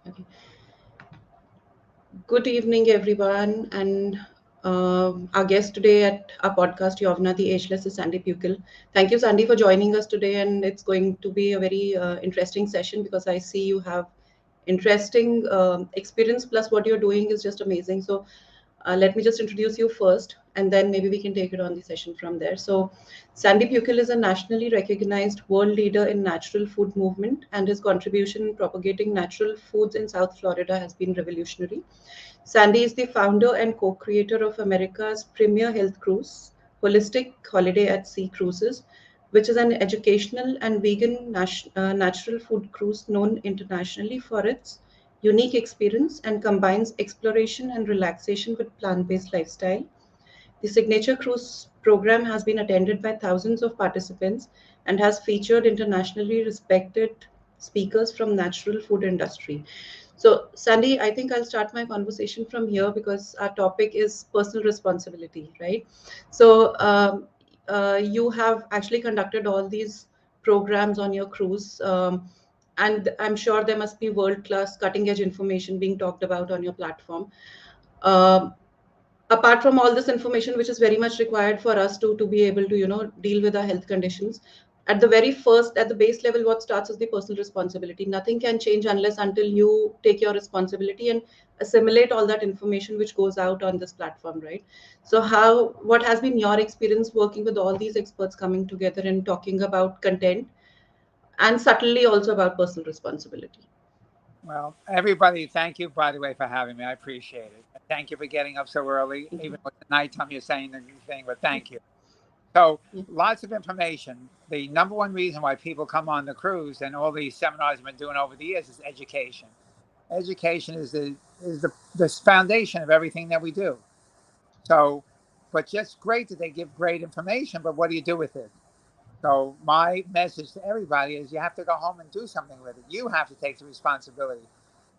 Okay. Good evening, everyone. And our guest today at our podcast, Yovna the Ageless, is Sandy Pukel. Thank you, Sandy, for joining us today. And it's going to be a very interesting session because I see you have interesting experience. Plus, what you're doing is just amazing. So, let me just introduce you first, and then maybe we can take it on the session from there. So, Sandy Pukel is a nationally recognized world leader in natural food movement, and his contribution in propagating natural foods in South Florida has been revolutionary. Sandy is the founder and co-creator of America's premier health cruise, Holistic Holiday at Sea Cruises, which is an educational and vegan natural food cruise known internationally for its unique experience and combines exploration and relaxation with plant-based lifestyle. The signature cruise program has been attended by thousands of participants and has featured internationally respected speakers from natural food industry. So, Sandy, I think I'll start my conversation from here because our topic is personal responsibility, right? So, you have actually conducted all these programs on your cruise, and I'm sure there must be world-class, cutting-edge information being talked about on your platform. Um, Apart from all this information which is very much required for us to be able to deal with our health conditions, at the very first, at the base level, what starts is the personal responsibility. Nothing can change unless until you take your responsibility and assimilate all that information which goes out on this platform, right? So how what has been your experience working with all these experts coming together and talking about content and subtly also about personal responsibility? Well, everybody, thank you, by the way, for having me. I appreciate it. Thank you for getting up so early, even with the nighttime you're saying the thing, but thank you. So, Yeah. lots of information. The number one reason why people come on the cruise and all these seminars I've been doing over the years is education. Education is the foundation of everything that we do. So, but just great that they give great information, but what do you do with it? So my message to everybody is you have to go home and do something with it. You have to take the responsibility.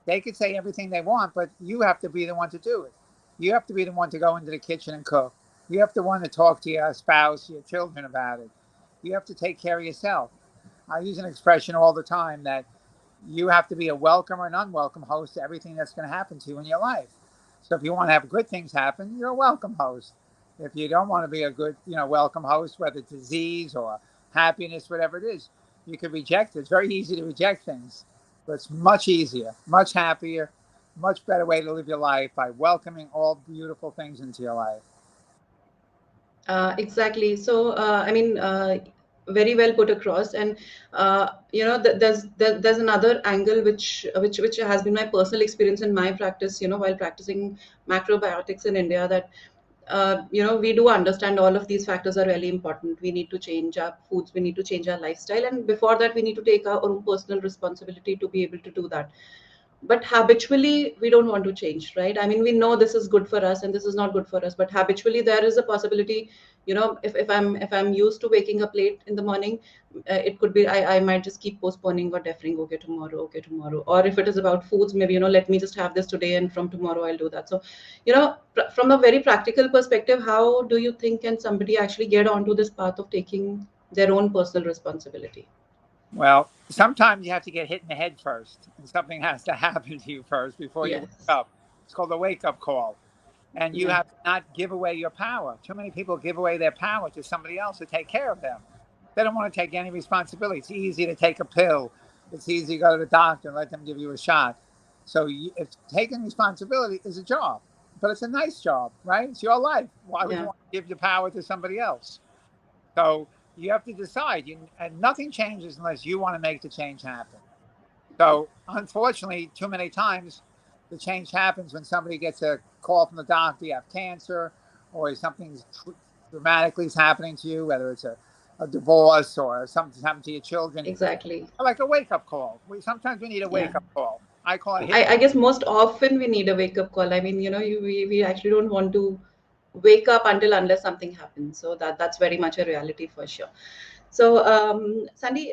They could say everything they want, but you have to be the one to do it. You have to be the one to go into the kitchen and cook. You have to want to talk to your spouse, your children about it. You have to take care of yourself. I use an expression all the time that you have to be a welcome or an unwelcome host to everything that's going to happen to you in your life. So if you want to have good things happen, you're a welcome host. If you don't want to be a good, welcome host, whether it's disease or happiness, whatever it is, you can reject it. It's very easy to reject things, but it's much easier, much happier, much better way to live your life by welcoming all beautiful things into your life. Exactly. So, very well put across. And there's another angle which has been my personal experience in my practice. While practicing macrobiotics in India, that we do understand all of these factors are really important. We need to change our foods. We need to change our lifestyle, and before that, we need to take our own personal responsibility to be able to do that. But habitually we don't want to change, right? I mean, we know this is good for us and this is not good for us, but habitually there is a possibility. If I'm used to waking up late in the morning, it could be I might just keep postponing or deferring. Okay, tomorrow. Or if it is about foods, maybe let me just have this today and from tomorrow I'll do that. So from a very practical perspective, how do you think can somebody actually get onto this path of taking their own personal responsibility? Well, sometimes you have to get hit in the head first, and something has to happen to you first before you wake Yes. up. It's called a wake up call. And you Yeah. have to not give away your power. Too many people give away their power to somebody else to take care of them. They don't want to take any responsibility. It's easy to take a pill. It's easy to go to the doctor and let them give you a shot. So if taking responsibility is a job, but it's a nice job, right? It's your life. Why would you Yeah. want to give your power to somebody else? So you have to decide. And nothing changes unless you want to make the change happen. So unfortunately, too many times the change happens when somebody gets a call from the doctor, you have cancer, or something dramatically is happening to you, whether it's a divorce or something's happened to your children. Exactly. Like a wake up call. Sometimes we need a Yeah. wake up call. I call it I guess most often we need a wake up call. I mean, we actually don't want to wake up until unless something happens. So that's very much a reality for sure. So, Sandy,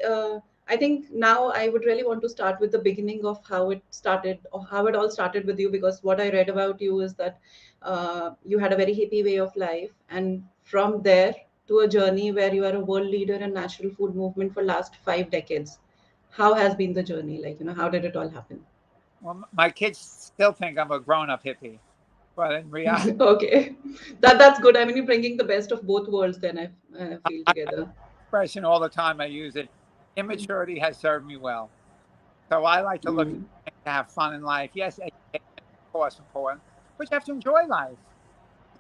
I think now I would really want to start with the beginning of how it started or how it all started with you, because what I read about you is that you had a very hippie way of life, and from there to a journey where you are a world leader in natural food movement for last 5 decades. How has been the journey? Like, how did it all happen? Well, my kids still think I'm a grown-up hippie, but in reality, Okay, that's good. I mean, you're bringing the best of both worlds. Then I feel I together. expression all the time. I use it. Immaturity has served me well. So I like to look at Mm, things to have fun in life. Yes, education is of course important, but you have to enjoy life.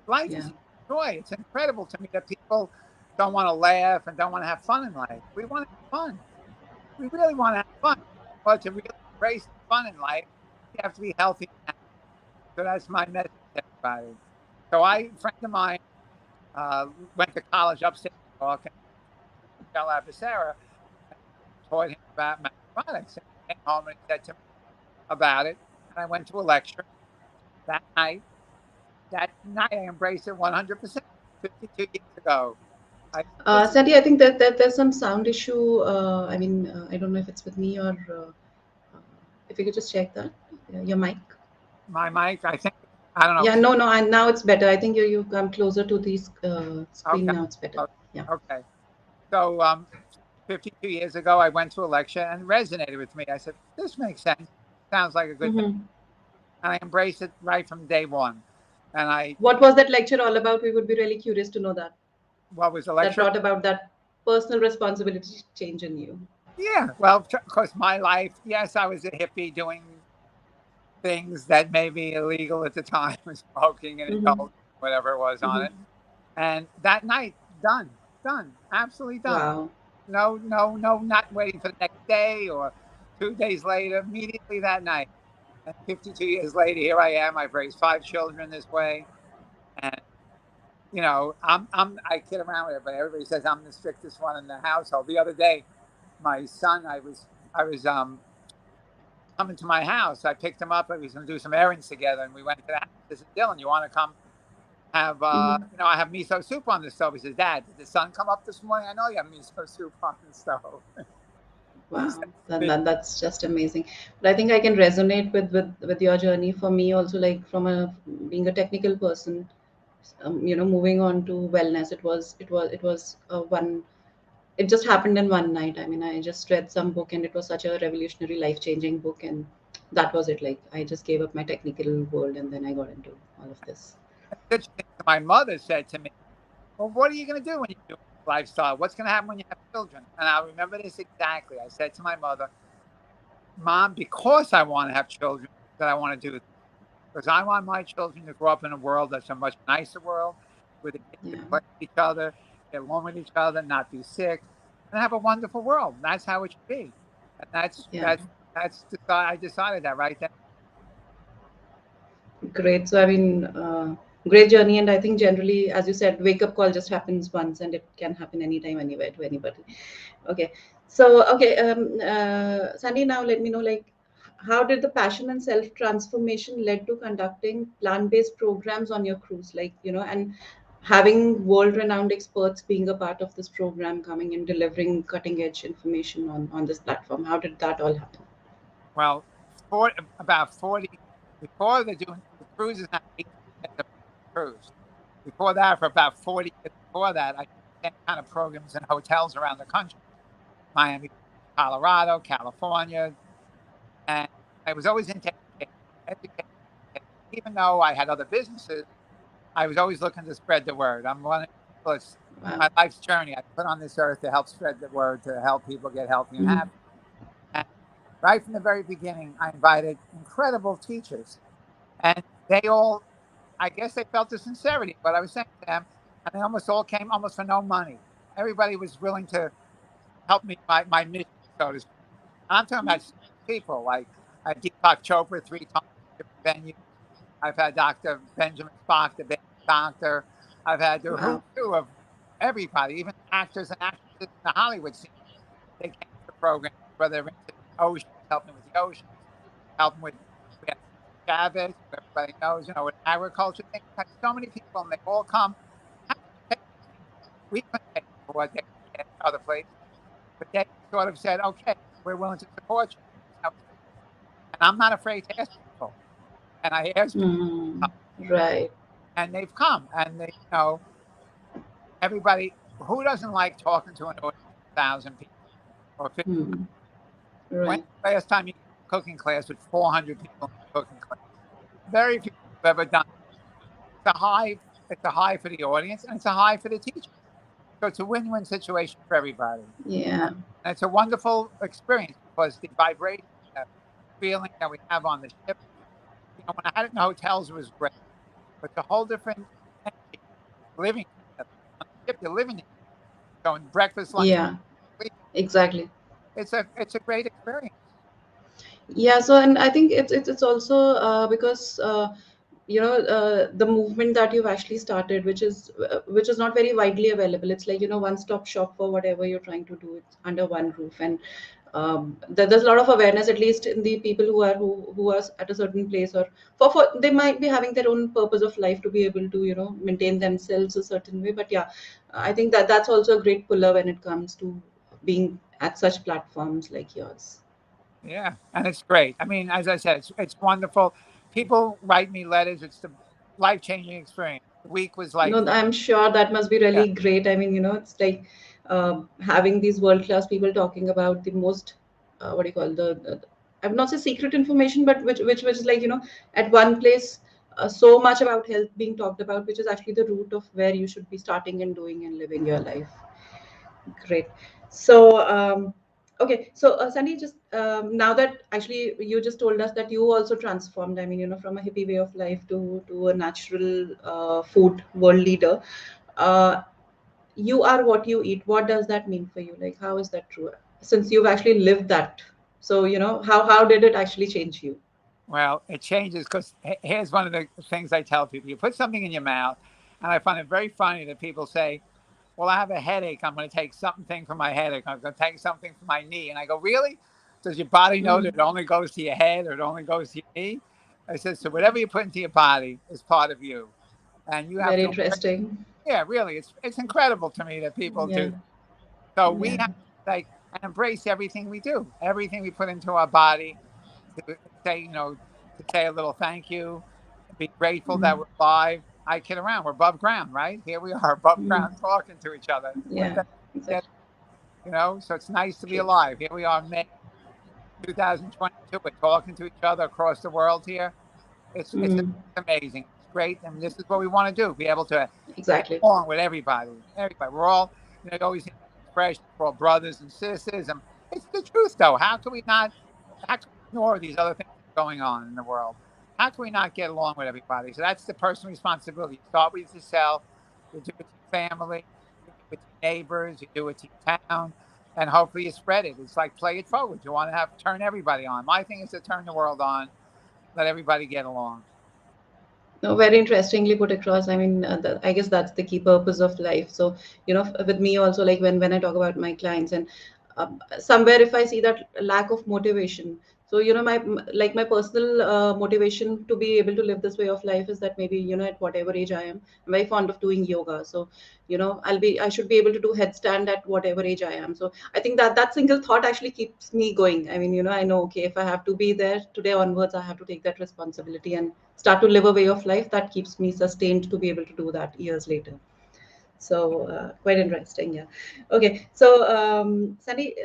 Life yeah, is joy. It's incredible to me that people don't want to laugh and don't want to have fun in life. We want to have fun. We really want to have fun. But to really embrace the fun in life, you have to be healthy. So that's my message to everybody. So a friend of mine uh, went to college upstate New York and Michelle Sarah taught him about macrobiotics. And he came home and he said to me about it. And I went to a lecture that night. That night, I embraced it 100%. 52 years ago, I embraced it. Sandy, I think that there's some sound issue. I mean, I don't know if it's with me or if you could just check that your mic. My mic, I think, I don't know. Yeah, no, and now it's better. I think you come closer to the screen Okay. now. It's better. o- Yeah. Okay. So, 52 years ago, I went to a lecture and it resonated with me. I said, this makes sense. Sounds like a good thing. Hmm. And I embraced it right from day one. And What was that lecture all about? We would be really curious to know that. what was the That lecture? brought about that personal responsibility change in you. Yeah. Well, of course, my life, yes, I was a hippie doing things that may be illegal at the time, smoking and Hmm. indulging, whatever it was on Hmm. it. And that night, done, absolutely done. Wow. No, no, no, not waiting for the next day or 2 days later, immediately that night. And 52 years later, here I am. I've raised 5 children this way. And, I kid around with it, but everybody says I'm the strictest one in the household. The other day, my son, I was coming to my house. I picked him up. I was going to do some errands together. And we went to the house. I said, Dylan, you want to come have Hmm. I have miso soup on the stove. He says, Dad, did the sun come up this morning? I know you have miso soup on the stove. He said Wow, then to me, that's just amazing. But I think I can resonate with your journey. For me, also, like from a being a technical person, moving on to wellness, it was one. It just happened in one night. I mean, I just read some book, and it was such a revolutionary, life-changing book, and that was it. Like I just gave up my technical world, and then I got into all of this. such things that my mother said to me, well, what are you going to do when you do this lifestyle? What's going to happen when you have children? And I remember this exactly. I said to my mother, Mom, because I want to have children, that I want to do this. Because I want my children to grow up in a world that's a much nicer world, where the kids Yeah, can play with each other, get along with each other, not be sick, and have a wonderful world. That's how it should be. And that's yeah. that's that's I decided that right then. Great. So, I mean, great journey. And I think generally, as you said, wake up call just happens once and it can happen anytime, anywhere to anybody. Okay. So, okay, Sandy, now let me know, like, how did the passion and self transformation led to conducting plant-based programs on your cruise? Like, and having world-renowned experts being a part of this program, coming and delivering cutting-edge information on this platform. How did that all happen? Well, about 40 before the cruise is now 18 years of cruise. Before that, for about 40 years before that, I did the same kind of programs in hotels around the country, Miami, Colorado, California, and I was always into education. Even though I had other businesses, I was always looking to spread the word. I'm one of the people. It's Wow. my life's journey. I put on this earth to help spread the word, to help people get healthy and Mhm. happy. And right from the very beginning, I invited incredible teachers, and they all, I guess, they felt the sincerity of what I was saying to them, and they almost all came almost for no money. Everybody was willing to help me my mission, so to speak. I'm talking about people like Deepak Chopra 3 times, different venues. I've had Dr. Benjamin Spock, the big doctor. I've had the who's Wow. who of everybody, even actors and actresses in the Hollywood scene. They came to the program, whether they're into the oceans, helping with the oceans, helping with we had Chavez, who everybody knows, with agriculture. They had so many people, and they all come. How can you pay for things? We couldn't pay for what they could get other places, but they sort of said, "Okay, we're willing to support you." And I'm not afraid to ask people. And I asked people, Mm, right. and they've come, and everybody who doesn't like talking to an audience of 1,000 people or 50. Hmm. When's Right. the last time you cooking class with 400 people in the cooking class. Very few people have ever done it. It's a high for the audience, and it's a high for the teacher. So it's a win-win situation for everybody. Yeah. And it's a wonderful experience because the vibration, the feeling that we have on the ship, when I had it in hotels, it was great. But it's a whole different energy living together. On the ship, you're living together. So in breakfast, lunch, Yeah. sleep, Exactly. it's a great experience. Yeah. So, and I think it's also because the movement that you've actually started, which is not very widely available. It's like, one stop shop for whatever you're trying to do. It's under one roof. And there's a lot of awareness, at least in the people who are at a certain place, or for they might be having their own purpose of life to be able to maintain themselves a certain way. But yeah, I think that's also a great puller when it comes to being at such platforms like yours. Yeah, and it's great. I mean, as I said, it's wonderful. People write me letters. It's the life-changing experience. The week was like, No, I'm sure that must be yeah, really great. I mean, it's like having these world-class people talking about the most, what do you call I would not say secret information, but which is like, at one place, so much about health being talked about, which is actually the root of where you should be starting and doing and living your life. Great. So, okay. So, Sandy, just now that actually you just told us that you also transformed, I mean, from a hippie way of life to a natural food world leader. Uh, you are what you eat. What does that mean for you? Like, how is that true? Since you've actually lived that. So, how did it actually change you? well, it changes because here's one of the things I tell people: you put something in your mouth, and I find it very funny that people say, "Well, I have a headache. I'm going to take something for my headache. I'm going to take something for my knee." And I go, "Really? Does your body know that Mm, it only goes to your head or it only goes to your knee?" I said, "So whatever you put into your body is part of you, and you have very to." interesting. Yeah, really, it's incredible to me that people Yeah. do. So we Yeah. have to like and embrace everything we do, everything we put into our body. To say, to say a little thank you, be grateful Mm, that we're alive. I kid around, we're above ground, right? Here we are above mm, ground talking to each other. Wouldn't yeah. that be Exactly. So it's nice to be True. alive. Here we are, May 2022. We're talking to each other across the world here. It's Mm, amazing. It's great, and this is what we want to do: be able to get exactly. along with everybody. Everybody, we're all you always hear that expression, we're all brothers and sisters, and it's the truth, though. How can we not? How can we ignore these other things that are going on in the world? How can we not get along with everybody? So that's the personal responsibility. You start with yourself. You do it to your family. You do it to your neighbors. You do it to your town. And hopefully you spread it. It's like play it forward. You want to have turn everybody on. My thing is to turn the world on, let everybody get along. No, very interestingly put across. I mean, I guess that's the key purpose of life. So, with me also, like when I talk about my clients, and somewhere if I see that lack of motivation, so my personal motivation to be able to live this way of life is that maybe at whatever age I am, I'm very fond of doing yoga. So, I should be able to do headstand at whatever age I am. So I think that single thought actually keeps me going. I mean, I know, okay, if I have to be there today onwards, I have to take that responsibility and start to live a way of life that keeps me sustained to be able to do that years later. So quite interesting, yeah. Okay, so Sandy,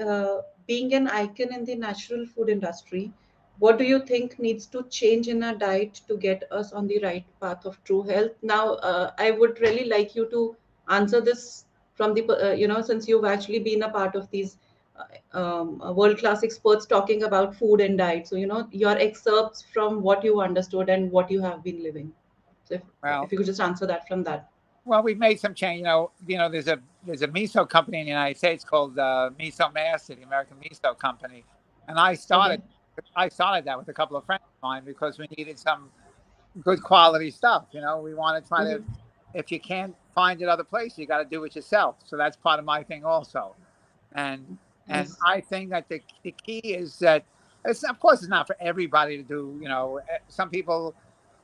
being an icon in the natural food industry, what do you think needs to change in our diet to get us on the right path of true health? Now, I would really like you to answer this from since you've actually been a part of these world-class experts talking about food and diet. So, your excerpts from what you understood and what you have been living. So, if Well, you could just answer that from that. well, we've made some change. There's a miso company in the United States called Miso Master, the American Miso Company, and Okay. I started that with a couple of friends of mine because we needed some good quality stuff. We want to try to. Mhm. If you can't find it other places, you got to do it yourself. So that's part of my thing also. And and Yes. I think that the key is that it's of course it's not for everybody to do. Some people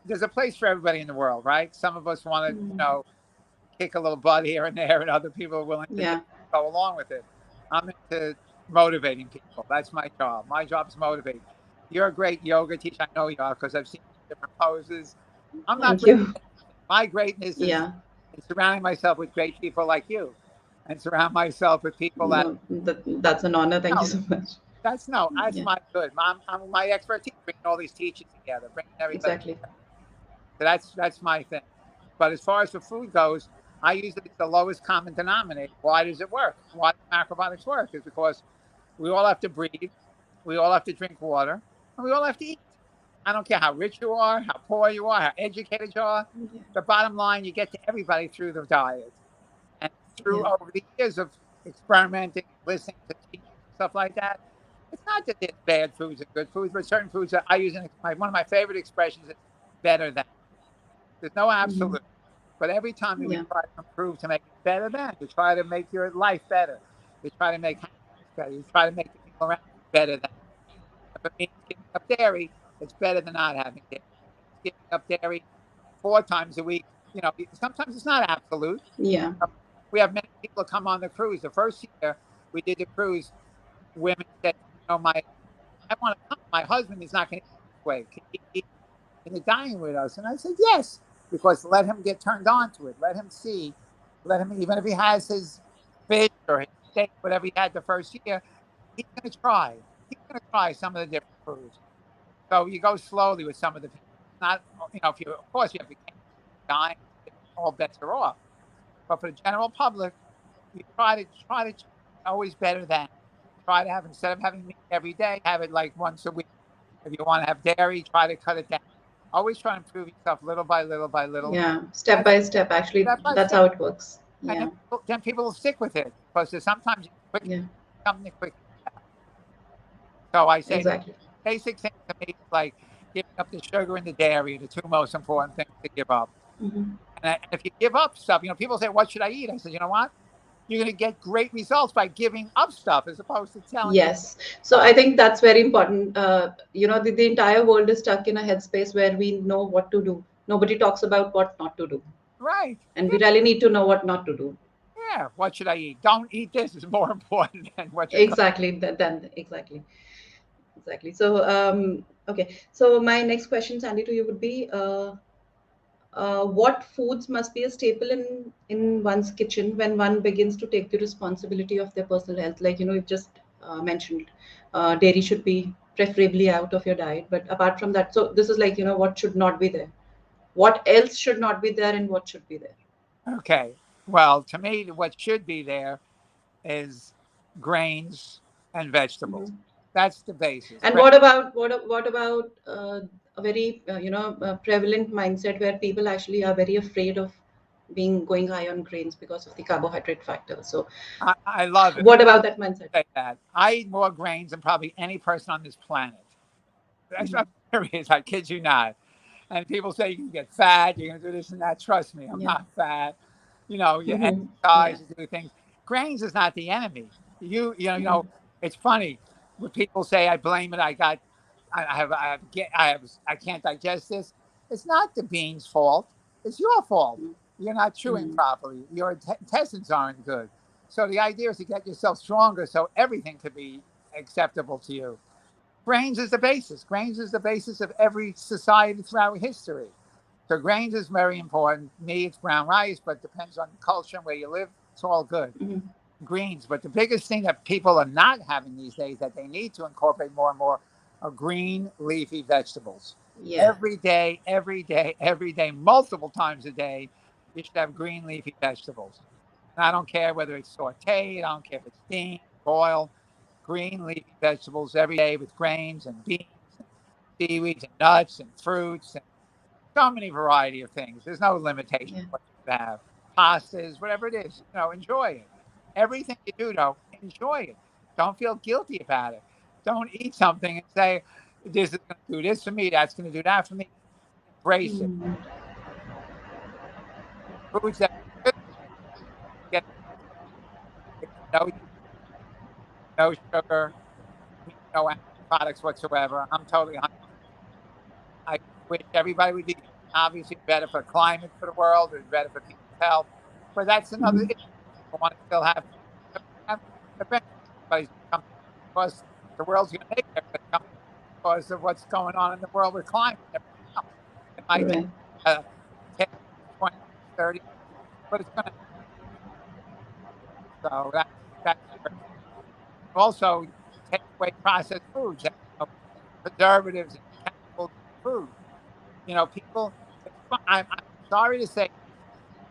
there's a place for everybody in the world, right? Some of us want to Mm. kick a little butt here and there, and other people are willing to just Yeah. go along with it. I'm into motivating people. That's my job. My job is motivate. You're a great yoga teacher. I know you are because I've seen different poses. I'm not Thank great. you. My greatness is Yeah. in surrounding myself with great people like you, and surround myself with people that No, that's an honor. Thank you no, so much. That's Yeah, my good. I'm my expertise, bringing all these teachers together, bringing everybody. exactly. So that's my thing. But as far as the food goes, I use it as the lowest common denominator. Why does it work? Why does macrobiotics work? Is because we all have to breathe, we all have to drink water, and we all have to eat. I don't care how rich you are, how poor you are, how educated you are. Yeah, The bottom line, you get to everybody through the diet. And through yeah, over the years of experimenting and listening to teachers and stuff like that, it's not that there's bad foods and good foods, but certain foods that I use one of my favorite expressions is better than. There's no hmm, absolute. But every time that we yeah, try to improve to make it better than, you try to make your life better. You try to make happiness better. You try to make the people around you better than. If it means giving up dairy, it's better than not having dairy. If it means giving up dairy 4 times a week, sometimes it's not absolute. yeah, We have many people come on the cruise. The first year we did the cruise, women said, I want to come. My husband is not going to eat this way. Can he eat in the dining with us? And I said, yes, because let him get turned on to it. Let him see. Let him, even if he has his fish or his steak, whatever he had the first year, he's going to try. He's going to try some of the different foods. So you go slowly with some of the people. Not, if you, of course, you have the dying, all bets are off. But for the general public, you try to change, always better than. Try to have, instead of having meat every day, have it like once a week. If you want to have dairy, try to cut it down. Always try to improve yourself little by little by little. yeah. Step That's by step. Actually, step by that's step. how it works. And Yeah, then people will stick with it because there's sometimes quick yeah, something quick. So I say the exactly. basic thing to me is like giving up the sugar and the dairy, the two most important things to give up. Hmm. And if you give up stuff, people say, "What should I eat?" I said, "You know what? You're going to get great results by giving up stuff as opposed to telling you Yes. So stuff." I think that's very important. The entire world is stuck in a headspace where we know what to do. Nobody talks about what not to do. Right. And we really need to know what not to do. Yeah. What should I eat? Don't eat this is more important than what you're. Exactly. Then exactly. Exactly. So, okay. So my next question, Sandy, to you would be, what foods must be a staple in one's kitchen when one begins to take the responsibility of their personal health? Like you've just mentioned, dairy should be preferably out of your diet. But apart from that, so this is like what should not be there, what else should not be there, and what should be there. Okay. Well, to me, what should be there is grains and vegetables. Mhm. That's the basis. And what about a very prevalent mindset where people actually are very afraid of being going high on grains because of the carbohydrate factor. So I love it. what about that mindset? Say that. I eat more grains than probably any person on this planet. That's Mhm. not serious. I kid you not. And people say you can get fat, you're going to do this and that. Trust me, I'm Yeah. not fat. You Hmm. Yeah. exercise, you do things. Grains is not the enemy. Hmm. It's funny when people say I blame it. I can't digest this. It's not the beans' fault. It's your fault. You're not chewing Hmm. properly. Your intestines aren't good. So the idea is to get yourself stronger so everything could be acceptable to you. Grains is the basis. Grains is the basis of every society throughout history. So grains is very important. Me, it's brown rice, but depends on culture and where you live. It's all good. Hmm. Greens, but the biggest thing that people are not having these days that they need to incorporate more and more are green leafy vegetables. Yeah. Every day, every day, every day, multiple times a day, you should have green leafy vegetables. And I don't care whether it's sauteed, I don't care if it's steamed, boiled, green leafy vegetables every day with grains and beans and seaweeds and nuts and fruits and so many variety of things. There's no limitation Yeah. to what you have. Pastas, whatever it is, enjoy it. Everything you do, though, enjoy it. Don't feel guilty about it. Don't eat something and say, this is going to do this for me, that's going to do that for me. Embrace it. Hmm. Foods that get no no sugar, no animal products whatsoever. I'm totally. I wish everybody would be obviously better for climate for the world, it's better for people's health. But that's another Hmm. issue. People want to still have eventually everybody's coming because the world's going to make everybody come because of what's going on in the world with climate and everything else. It might take Right. 10, 20, 30, but it's going to. So that's also take away processed foods, and, preservatives and chemicals in food. People. I'm sorry to say,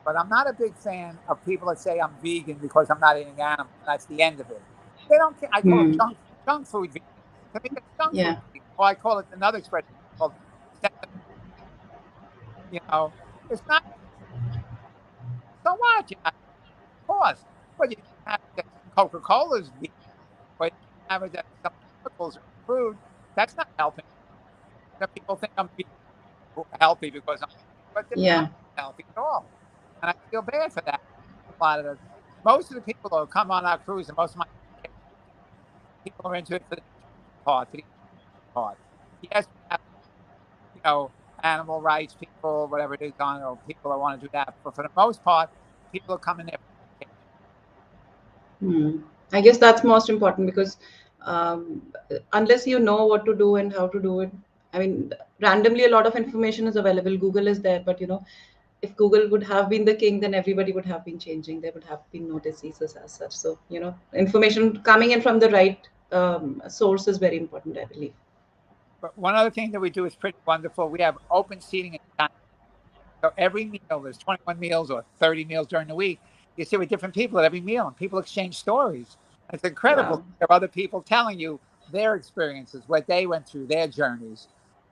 but I'm not a big fan of people that say I'm vegan because I'm not eating animals. That's the end of it. They don't care. I call it Hmm. junk food vegan. To me, it's junk food Yeah. vegan. Or I call it another expression called, you know, it's not. So what? You have, of course, but you can't have it that Coca-Cola's vegan, but you can't have it that some chemicals are in food. That's not helping. Some people think I'm vegan, healthy because I'm, but they're not Yeah. healthy at all, and I feel bad for that. A lot of the, most of the people who come on our cruise, and most of my people are into it for the nutrition part, for the part. Yes, we have, you know, animal rights people, whatever it is, on, or people that want to do that. But for the most part, people are coming there for education. Hmm. I guess that's most important because um, unless you know what to do and how to do it, I mean, randomly a lot of information is available. Google is there, but if Google would have been the king, then everybody would have been changing. There would have been no diseases as such. So, information coming in from the right source is very important, I believe. But one other thing that we do is pretty wonderful. We have open seating in the dining. So every meal, there's 21 meals or 30 meals during the week. You sit with different people at every meal, and people exchange stories. It's incredible to Wow. hear other people telling you their experiences, what they went through, their journeys.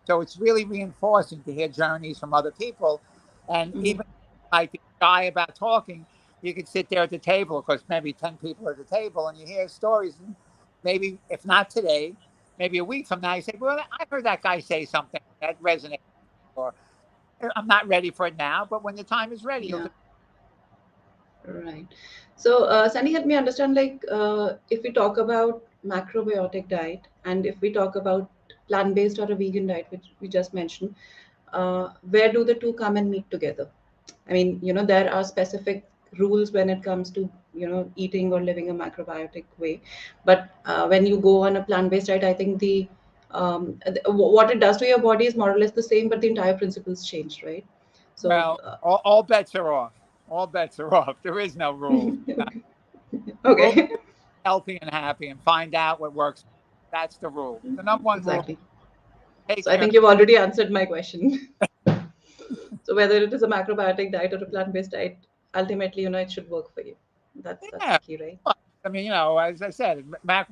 So it's really reinforcing to hear journeys from other people. And Mhm. even if you might be shy about talking, you can sit there at the table, because maybe 10 people at the table, and you hear stories. And maybe, if not today, maybe a week from now, you say, well, I heard that guy say something that resonated. Or I'm not ready for it now, but when the time is ready, you'll Yeah. just. Right. So, Sandy, help me understand, like, if we talk about macrobiotic diet and if we talk about plant-based or a vegan diet, which we just mentioned, where do the two come and meet together? I mean, there are specific rules when it comes to, eating or living a macrobiotic way. But when you go on a plant-based diet, I think what it does to your body is more or less the same, but the entire principles change, right? So, Well, all bets are off. All bets are off. There is no rules. Rule okay. healthy and happy and find out what works. That's the rule. The number one rule: Exactly. take So I care. think you've already answered my question. So whether it is a macrobiotic diet or a plant-based diet, ultimately, it should work for you. That's the Yeah. key, right? I mean, as I said,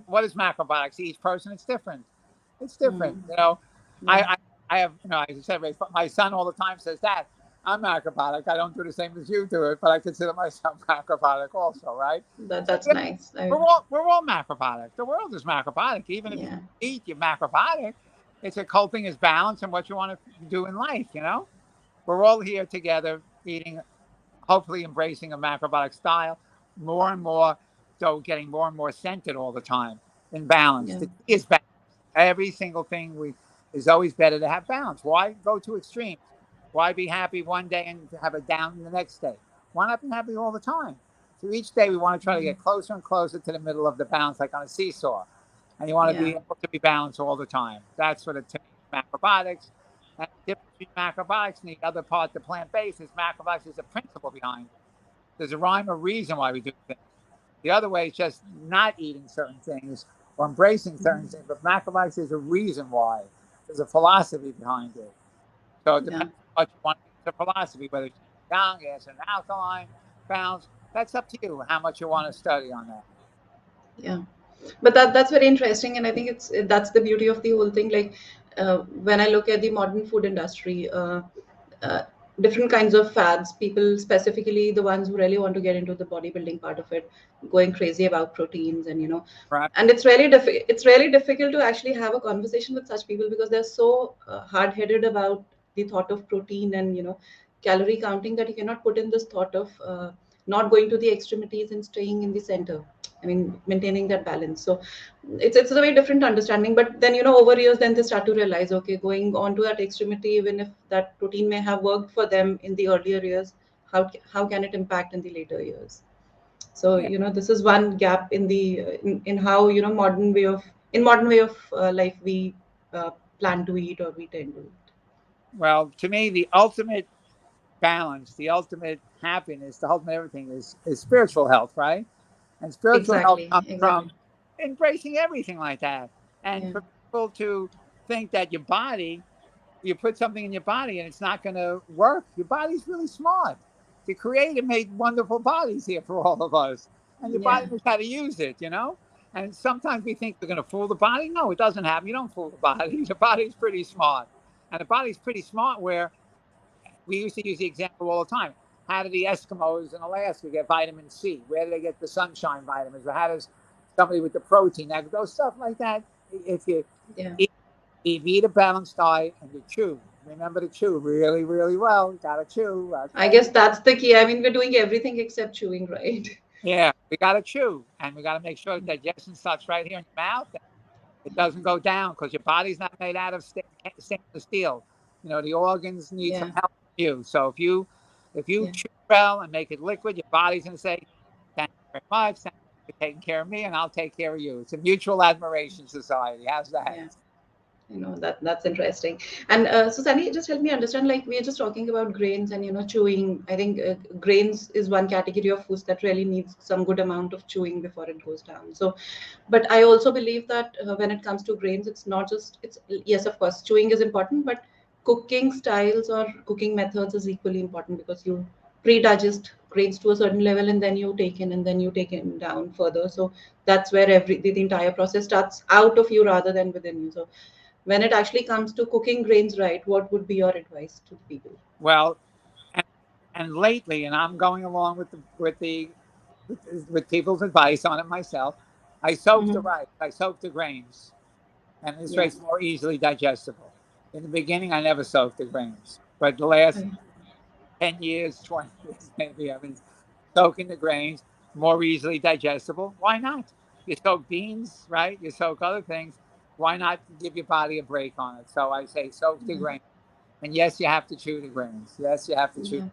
what is macrobiotics? Each person, it's different. It's different. Mm. I, Yeah. I, I have, as I said, my son all the time says that I'm macrobiotic. I don't do the same as you do it, but I consider myself macrobiotic also, right? So That's yeah, nice. we're all macrobiotic. The world is macrobiotic. Even if you Yeah. eat, you're macrobiotic. It's a coping is balance and what you want to do in life. We're all here together eating, hopefully embracing a macrobiotic style more and more, so getting more and more centered all the time in balance. Yeah. The key is balance. Every single thing we is always better to have balance. Why go to extremes? Why be happy one day and have a down the next day? Why not be happy all the time? So each day we want to try to get closer and closer to the middle of the balance, like on a seesaw. And you want to be Yeah. able to be balanced all the time. That's what it to me is macrobiotics. And the difference between macrobiotics and the other part, the plant based, is macrobiotics is a principle behind it. There's a rhyme or reason why we do things. The other way is just not eating certain things or embracing certain things. But macrobiotics is a reason why. There's a philosophy behind it. So it Yeah. depends on what you want to use the philosophy, whether it's young, acid, and alkaline, balance. That's up to you how much you want to study on that. Yeah. But that's very interesting, and I think that's the beauty of the whole thing. Like, when I look at the modern food industry, uh, different kinds of fads, people, specifically the ones who really want to get into the bodybuilding part of it, going crazy about proteins, and Right? and it's really difficult to actually have a conversation with such people because they're so hard-headed about the thought of protein and calorie counting, that you cannot put in this thought of not going to the extremities and staying in the center. I mean, maintaining that balance. So it's a very different understanding. But then, over years, then they start to realize, okay, going on to that extremity, even if that protein may have worked for them in the earlier years, how can it impact in the later years? So Yeah. this is one gap in how modern way of life we plan to eat or we tend to eat. Well, to me, the ultimate balance, the ultimate happiness, the ultimate everything is spiritual health, right? And spiritual health Exactly, comes exactly. from embracing everything like that. And Yeah. for people to think that your body, you put something in your body and it's not going to work, your body's really smart. The Creator made wonderful bodies here for all of us, and your Yeah. body knows how to use it. And sometimes we think we're going to fool the body. No, it doesn't happen. You don't fool the body. The body's pretty smart, and the body's pretty smart. Where we used to use the example all the time. How do the Eskimos in Alaska get vitamin C? Where do they get the sunshine vitamins? Or how does somebody with the protein, that those stuff like that? If you Yeah. eat, if you eat a balanced diet and you chew, remember to chew really, really well. You gotta chew, I okay? guess that's the key. I mean, we're doing everything except chewing, right? Yeah, we gotta chew, and we gotta make sure that digestion starts right here in your mouth. It doesn't go down because your body's not made out of stainless steel. The organs need some Yeah. help from you. So if you Yeah. chew well and make it liquid, your body's going to say, "Thank you very much. Thank you for taking care of me, and I'll take care of you." It's a mutual admiration society. How's that? Yeah. That's interesting. And so Sunny, just help me understand, like we are just talking about grains and chewing. I think grains is one category of foods that really needs some good amount of chewing before it goes down. So but I also believe that when it comes to grains, it's not just it's yes, of course chewing is important, but cooking styles or cooking methods is equally important, because you pre-digest grains to a certain level, and then you take in, and then you take in down further. So that's where the entire process starts out of you rather than within you. So when it actually comes to cooking grains right, what would be your advice to the people? Well, and, and lately, and I'm going along with people's advice on it myself. I soak the Hmm. rice. I soak the grains, and this way Yeah. it's more easily digestible. In the beginning, I never soaked the grains, but the last Okay. 10 years, 20 years maybe, I've been soaking the grains, more easily digestible. Why not? You soak beans, right? You soak other things. Why not give your body a break on it? So I say soak the Yeah. grains. And yes, you have to chew the grains. Yes, you have to chew. Yeah.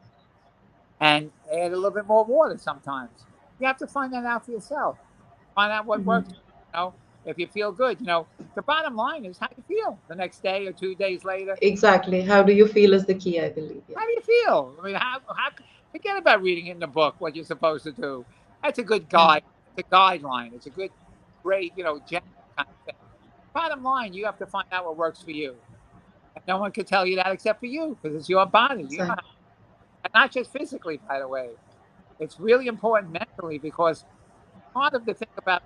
And add a little bit more water sometimes. You have to find that out for yourself. Find out what Hmm. works. If you feel good, the bottom line is how you feel the next day or 2 days later. Exactly. How do you feel is the key, I believe. Yeah. How do you feel? I mean, how forget about reading in the book what you're supposed to do. That's a good Yeah. guide. It's a guideline. It's a good, great, general kind of thing. Bottom line, you have to find out what works for you. And no one can tell you that except for you, because it's your body. Exactly. And not just physically, by the way. It's really important mentally, because part of the thing about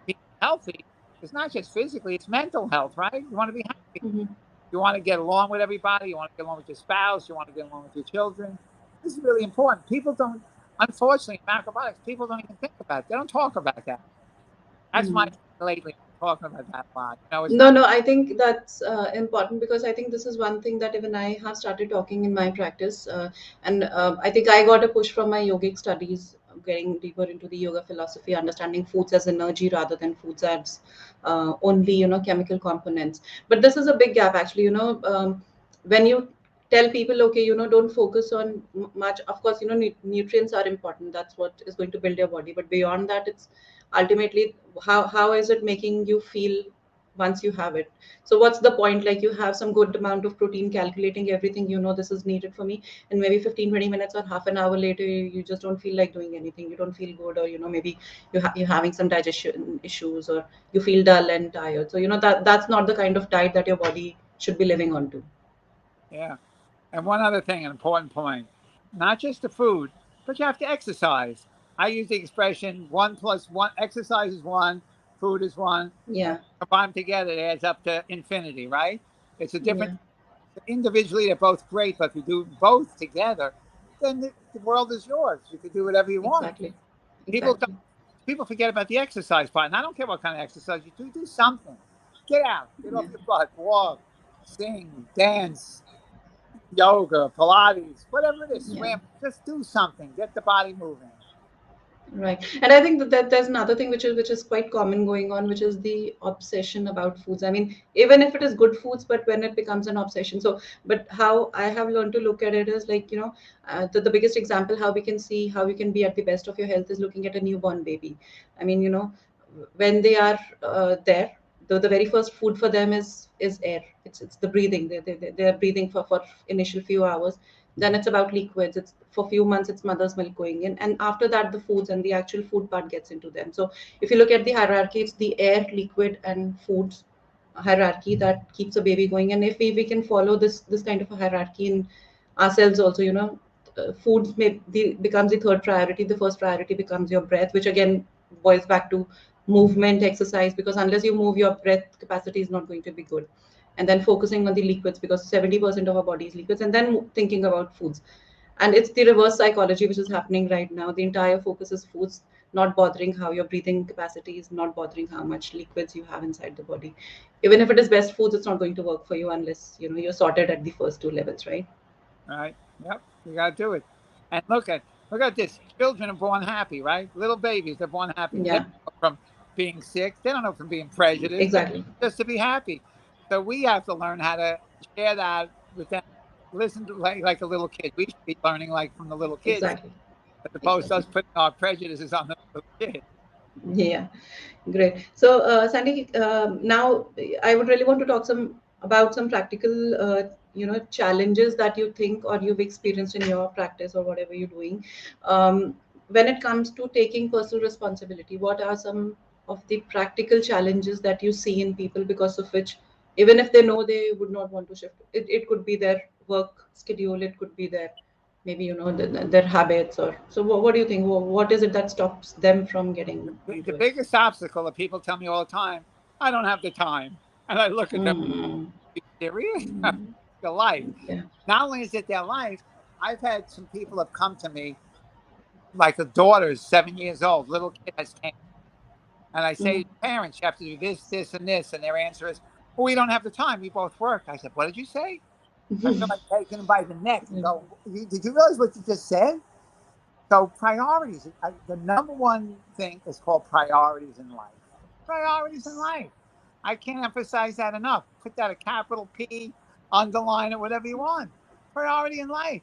being healthy is not just physically, it's mental health, right? You want to be happy. Hmm. You want to get along with everybody. You want to get along with your spouse. You want to get along with your children. This is really important. People don't, unfortunately, in macrobiotics, people don't even think about it. They don't talk about that. That's my Hmm. thing lately. I'm talking about that a lot. It's No, not. no, I think that's important, because I think this is one thing that even I have started talking in my practice. And I think I got a push from my yogic studies, getting deeper into the yoga philosophy, understanding foods as energy rather than foods as only, chemical components. But this is a big gap, actually. When you tell people, okay, don't focus on much. Of course, nutrients are important. That's what is going to build your body. But beyond that, it's ultimately how is it making you feel once you have it. So what's the point? Like, you have some good amount of protein, calculating everything, this is needed for me, and maybe 15-20 minutes or half an hour later, you just don't feel like doing anything, you don't feel good, or maybe you're having some digestion issues, or you feel dull and tired. So that's not the kind of diet that your body should be living on to. Yeah. And one other thing, an important point, not just the food, but you have to exercise. I use the expression one plus one, exercise is one, food is one, and Yeah. combine them together, it adds up to infinity, right? It's a different, Yeah. individually, they're both great, but if you do both together, then the world is yours. You can do whatever you want. Exactly. People don't, Exactly. people forget about the exercise part. And I don't care what kind of exercise you do something. Get out, get Yeah. off your butt, walk, sing, dance, yoga, Pilates, whatever it is, Yeah. swim. Just do something. Get the body moving. Right. And I think that there's another thing which is quite common going on, which is the obsession about foods. I mean, even if it is good foods, but when it becomes an obsession. So, but how I have learned to look at it is like, the biggest example how we can see how you can be at the best of your health is looking at a newborn baby. I mean, when they are there, the very first food for them is air. It's the breathing. They're breathing for initial few hours. Then it's about liquids. It's for few months it's mother's milk going in, and after that the foods and the actual food part gets into them. So if you look at the hierarchy, it's the air, liquid, and foods hierarchy that keeps a baby going. And if we can follow this kind of a hierarchy in ourselves also, foods becomes the third priority. The first priority becomes your breath, which again boils back to movement, exercise, because unless you move, your breath capacity is not going to be good. And then focusing on the liquids, because 70% of our body is liquids, and then thinking about foods. And it's the reverse psychology which is happening right now. The entire focus is foods, not bothering how your breathing capacity is, not bothering how much liquids you have inside the body. Even if it is best foods, it's not going to work for you unless you're sorted at the first two levels, right? Right? Yep. You got to do it. And look at this. Children are born happy, right? Little babies are born happy. They Yeah, don't know from being sick. They don't know from being prejudiced. They exactly. just to be happy. So we have to learn how to share that with them. Listen to like a little kid. We should be learning like from the little kids Exactly. as opposed to Exactly. us putting our prejudices on the little kid. Yeah. Great. So, Sandy, now I would really want to talk about some practical, challenges that you think or you've experienced in your practice or whatever you're doing. When it comes to taking personal responsibility, what are some of the practical challenges that you see in people because of which, even if they know they would not want to shift, it could be their work schedule, it could be their maybe their habits, or so. What do you think? What is it that stops them from getting The into it? biggest obstacle that people tell me all the time, I don't have the time. And I look at them, Mm, are you serious? mm, Your life. yeah. Not only is it their life, I've had some people have come to me, like a daughter's 7 years old, little kid has cancer. And I say Mm. to parents, you have to do this, this, and this. And their answer is, well, we don't have the time. We both work. I said, what did you say? I feel like taking them by the neck and Yeah. go, did you realize what you just said? So priorities, the number one thing is called priorities in life. Priorities in life. I can't emphasize that enough. Put that a capital P, underline it, whatever you want. Priority in life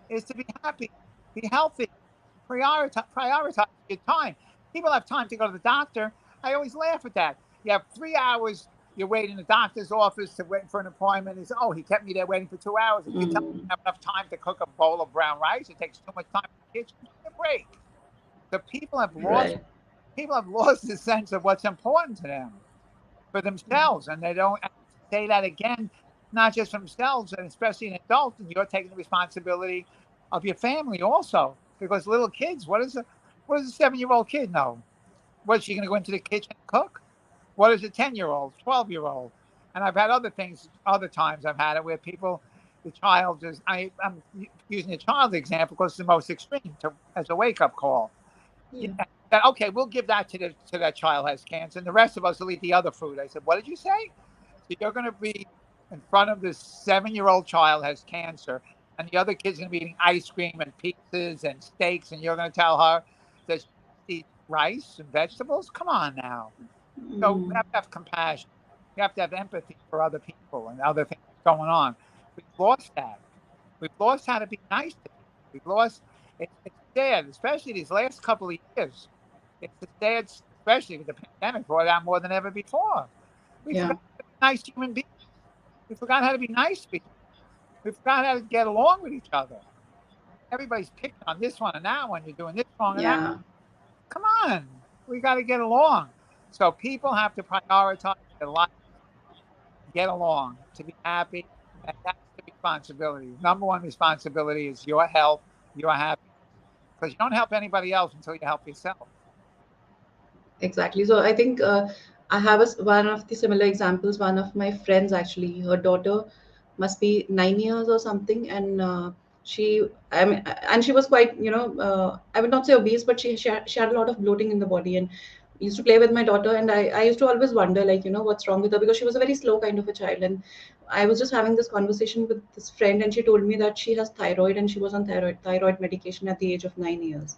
is to be happy, be healthy, prioritize your time. People have time to go to the doctor. I always laugh at that. You have 3 hours. You're waiting in the doctor's office to wait for an appointment. He says, "Oh, he kept me there waiting for 2 hours." And you tell me you Mm. don't have enough time to cook a bowl of brown rice. It takes too much time in the kitchen. Give me a break. So Right. people have lost the sense of what's important to them for themselves, and they don't say that again, not just for themselves, and especially an adult, and you're taking the responsibility of your family also. Because little kids, what does a 7-year-old kid know? Was she going to go into the kitchen and cook? What is a 10-year-old, 12-year-old? And I've had other things, other times I've had it where people, the child is, I'm using the child example because it's the most extreme as a wake up call. Yeah. Yeah, that, okay, we'll give that to that child has cancer, and the rest of us will eat the other food. I said, what did you say? So you're going to be in front of this 7-year-old child has cancer, and the other kid's going to be eating ice cream and pizzas and steaks, and you're going to tell her that she eat rice and vegetables? Come on now. So we Mm. have to have compassion. We have to have empathy for other people and other things going on. We've lost that. We've lost how to be nice to people. We've lost. It's sad, especially these last couple of years. It's sad, especially with the pandemic, brought out more than ever before. We Yeah. forgot how to be nice human beings. We forgot how to be nice to each other. We forgot how to get along with each other. Everybody's picking on this one and that one. You're doing this wrong and that. Yeah. Come on, we got to get along. So people have to prioritize their life, get along, to be happy, and that's the responsibility. Number one responsibility is your health, your happiness, because you don't help anybody else until you help yourself. Exactly. So I think I have one of the similar examples. One of my friends, actually, her daughter must be 9 years or something, and I mean, and she was quite, I would not say obese, but she had a lot of bloating in the body, and used to play with my daughter, and I used to always wonder, like, what's wrong with her, because she was a very slow kind of a child. And I was just having this conversation with this friend, and she told me that she has thyroid, and she was on thyroid medication at the age of 9 years.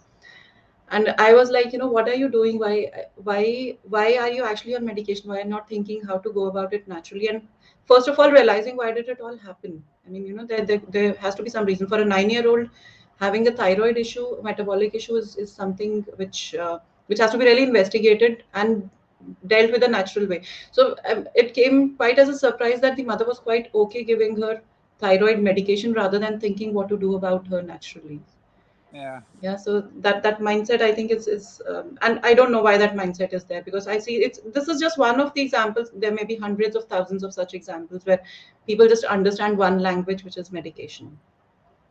And I was like, what are you doing? Why are you actually on medication? Why not thinking how to go about it naturally? And first of all, realizing, why did it all happen? I mean, there has to be some reason for a 9-year-old having a thyroid issue, metabolic issue, is something which has to be really investigated and dealt with a natural way. So it came quite as a surprise that the mother was quite okay giving her thyroid medication rather than thinking what to do about her naturally. Yeah. Yeah, so that mindset, I think, is and I don't know why that mindset is there, because I see it's this is just one of the examples. There may be hundreds of thousands of such examples where people just understand one language, which is medication.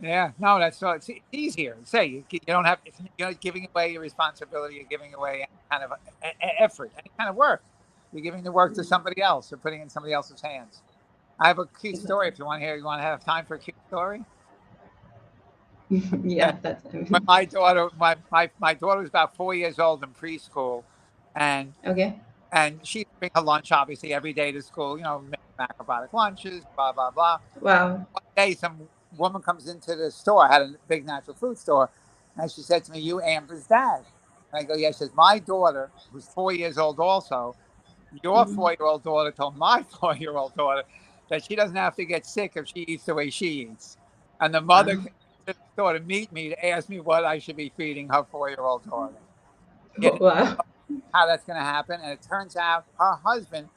Yeah, no, that's so it's easier. Say you don't have you're giving away your responsibility. You're giving away any kind of effort, any kind of work. You're giving the work to somebody else or putting it in somebody else's hands. I have a cute story. Exactly. If you want to hear, you want to have time for a cute story. Okay. Yeah, that's When my daughter, my daughter was about 4 years old in preschool, and okay. she'd bring her lunch obviously every day to school. You know, make macrobiotic lunches, blah blah blah. Wow. One day, some woman comes into the store. I had a big natural food store, and she said to me, "You Amber's dad?" And I go, "Yes." She says, "My daughter, who's 4 years old, also. Your Mhm. 4 year old daughter told my 4 year old daughter that she doesn't have to get sick if she eats the way she eats." And the mother Wow. came to the store to meet me to ask me what I should be feeding her 4 year old daughter. You Oh, know wow. how that's going to happen? And it turns out her husband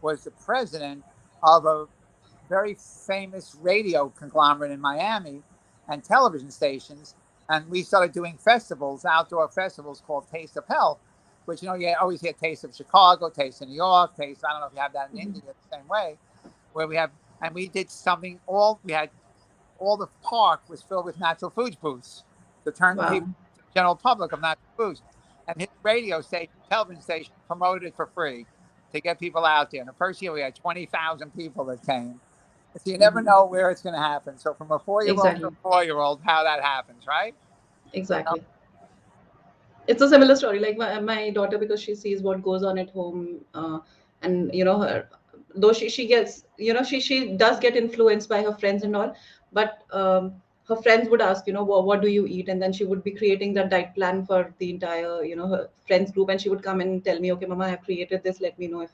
was the president of a very famous radio conglomerate in Miami and television stations. And we started doing festivals, outdoor festivals called Taste of Health, which, you know, you always hear Taste of Chicago, Taste of New York, Taste, I don't know if you have that in Mhm. India the same way, where we have, and we did something, we had all the park was filled with natural foods booths to turn Wow. people to the general public of natural foods. And his radio station, television station, promoted it for free to get people out there. And the first year we had 20,000 people that came. So you never Mhm. know where it's going to happen. So from a 4 year old to a Exactly. 4 year old, how that happens, right? You know? Exactly. It's a similar story, like my daughter, because she sees what goes on at home, and her, though she gets, she does get influenced by her friends and all, but her friends would ask, what do you eat, and then she would be creating that diet plan for the entire, her friends group, and she would come and tell me, okay, mama, I have created this, let me know if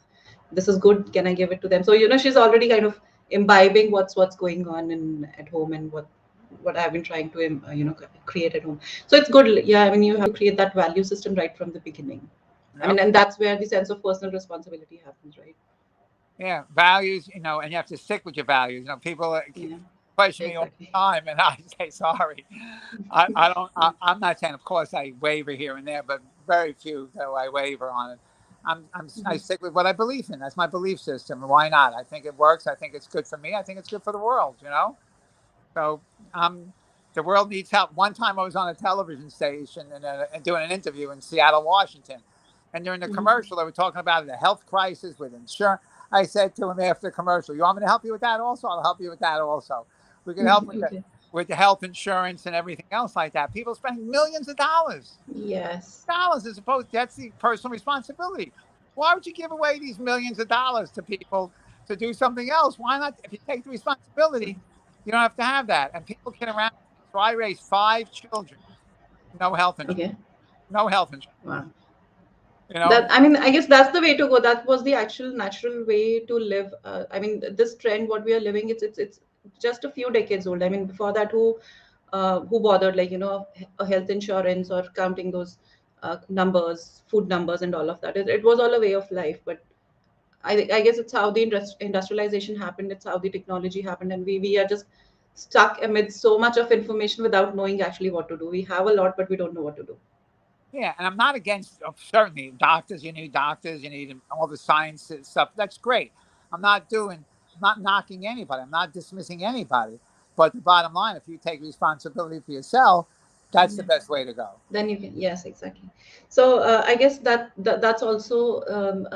this is good, can I give it to them? So she's already kind of imbibing what's going on in at home, and what I've been trying to create at home. So it's good. Yeah, I mean, you have to create that value system right from the beginning. I mean, Yep. and that's where the sense of personal responsibility happens, right? Yeah. Values, and you have to stick with your values. People Yeah, question me all exactly. the time, and I say sorry. I don't. Yeah. I'm not saying, of course, I waver here and there, but very few though I waver on it. I Mhm. stick with what I believe in. That's my belief system. Why not? I think it works. I think it's good for me. I think it's good for the world. So the world needs help. One time I was on a television station and doing an interview in Seattle, Washington. And during the Mhm. commercial, they were talking about the health crisis with insurance. I said to him after the commercial, "You want me to help you with that also? I'll help you with that also. We can help Okay. with the health insurance and everything else like that." People spending millions of Yes. dollars as opposed that's the personal responsibility. Why would you give away these millions of dollars to people to do something else? Why not? If you take the responsibility, you don't have to have that. And people kid around with me. So I raised 5 children, no health insurance, Okay. no health insurance. Wow. You That, know, I mean, I guess that's the way to go. That was the actual natural way to live. I mean, this trend, what we are living, it's just a few decades old. I mean, before that, who bothered, like, a health insurance or counting those numbers, food numbers, and all of that? It was all a way of life. But I guess it's how the industrialization happened. It's how the technology happened, and we are just stuck amidst so much of information without knowing actually what to do. We have a lot, but we don't know what to do. yeah. And I'm not against certainly doctors. You need doctors. You need all the science stuff. That's great. I'm not knocking anybody. I'm not dismissing anybody. But the bottom line, if you take responsibility for yourself, that's the Yeah. best way to go. Then you can, yes, exactly. So I guess that's also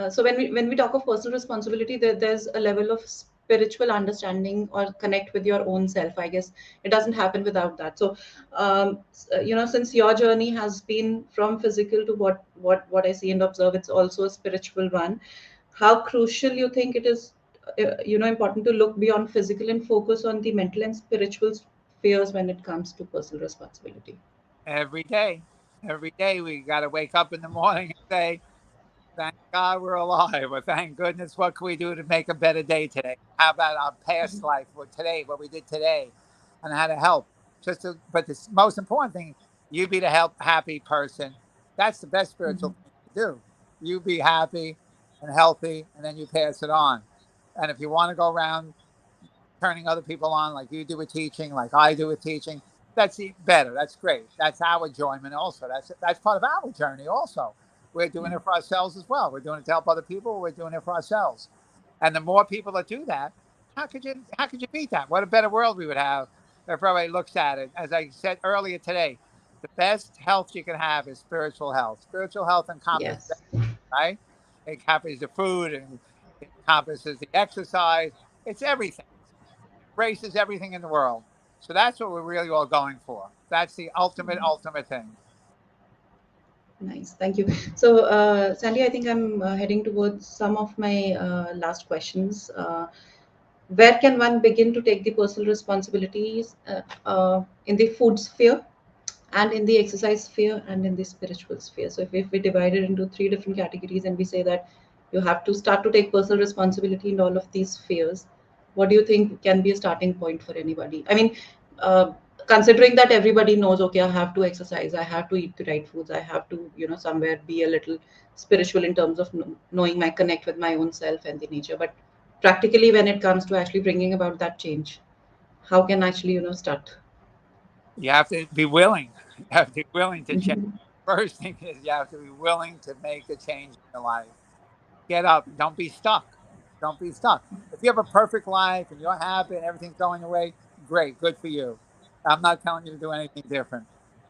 so when we talk of personal responsibility, there's a level of spiritual understanding or connect with your own self. I guess it doesn't happen without that. So since your journey has been from physical to what I see and observe, it's also a spiritual one. How crucial you think it is, important to look beyond physical and focus on the mental and spiritual spheres when it comes to personal responsibility. Every day. Every day we got to wake up in the morning and say, "Thank God we're alive," or "Thank goodness, what can we do to make a better day today? How about our past life, what today, what we did today, and how to help?" But the most important thing, you be the happy person. That's the best spiritual Mhm. thing to do. You be happy and healthy, and then you pass it on. And if you want to go around turning other people on, like you do with teaching, like I do with teaching. That's better. That's great. That's our enjoyment also. That's part of our journey also. We're doing it for ourselves as well. We're doing it to help other people. We're doing it for ourselves. And the more people that do that, how could you beat that? What a better world we would have if everybody looks at it. As I said earlier today, the best health you can have is spiritual health. Spiritual health encompasses, Yes. right? It encompasses the food and it encompasses the exercise. It's everything. Embraces everything in the world. So that's what we're really all going for. That's the ultimate thing. Nice, thank you. So, Sandy, I think I'm heading towards some of my last questions. Where can one begin to take the personal responsibilities in the food sphere, and in the exercise sphere, and in the spiritual sphere? So, if we divide it into three different categories and we say that you have to start to take personal responsibility in all of these spheres, what do you think can be a starting point for anybody? I mean, uh, considering that everybody knows, okay, I have to exercise, I have to eat the right foods, I have to, somewhere be a little spiritual in terms of knowing my connect with my own self and the nature. But practically, when it comes to actually bringing about that change, how can actually, start? You have to be willing. You have to be willing to change. Mhm. First thing is you have to be willing to make a change in your life. Get up. Don't be stuck. Don't be stuck. If you have a perfect life and you're happy and everything's going your way, great, good for you. I'm not telling you to do anything different.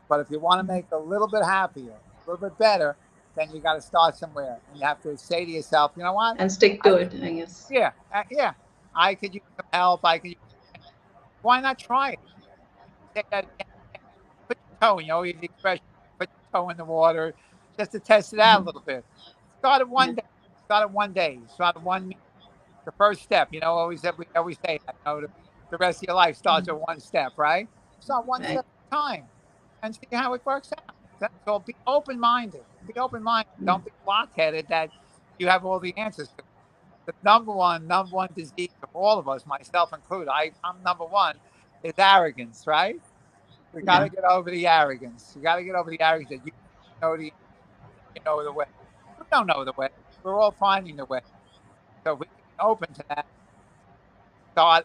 But if you want to make a little bit happier, a little bit better, then you got to start somewhere. And you have to say to yourself, you know what? And stick to I it, I guess. yeah, yeah. I could use some help. I could use, why not try it? Say that again. Put your toe, use the expression, put your toe in the water just to test it out a Mhm. little bit. Start it Yeah, one day. Start it one day. Start it one meal. The first step, we always say that, the rest of your life starts with one step, right? Start one right. step at a time and see how it works out. That's all. Be open minded. Be open minded. Yeah, Don't be blockheaded that you have all the answers to. The number one disease of all of us, myself included, I'm number one, is arrogance, right? We got to yeah. get over the arrogance. You got to get over the arrogance that you know the way. We don't know the way. We're all finding the way. So if we can be open to that.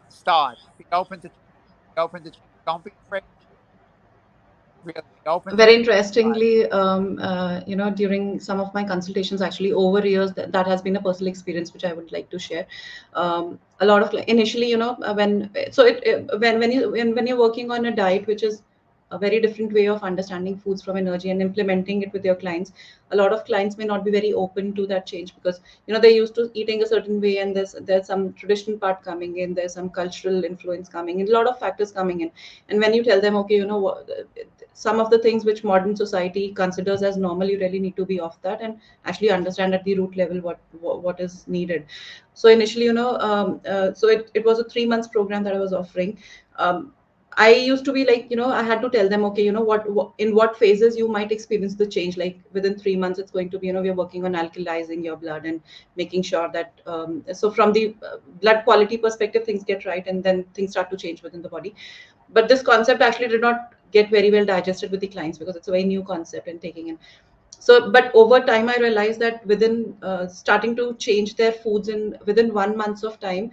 Start. Be open to change. Be open to change. Don't be afraid. Really be open to Very change. interestingly, during some of my consultations, actually over years, that has been a personal experience which I would like to share. A lot of, initially, when so it when you're working on a diet which is a very different way of understanding foods from energy and implementing it with your clients, a lot of clients may not be very open to that change, because they're used to eating a certain way, and there's some traditional part coming in, there's some cultural influence coming in, a lot of factors coming in. And when you tell them, okay, some of the things which modern society considers as normal, you really need to be off that and actually understand at the root level what is needed. So initially, so it was a 3 months program that I was offering. I used to be like, I had to tell them, okay, what in what phases you might experience the change. Like within 3 months, it's going to be, we're working on alkalizing your blood and making sure that, so from the blood quality perspective, things get right, and then things start to change within the body. But this concept actually did not get very well digested with the clients, because it's a very new concept and taking in. So but over time I realized that within starting to change their foods in within 1 month of time,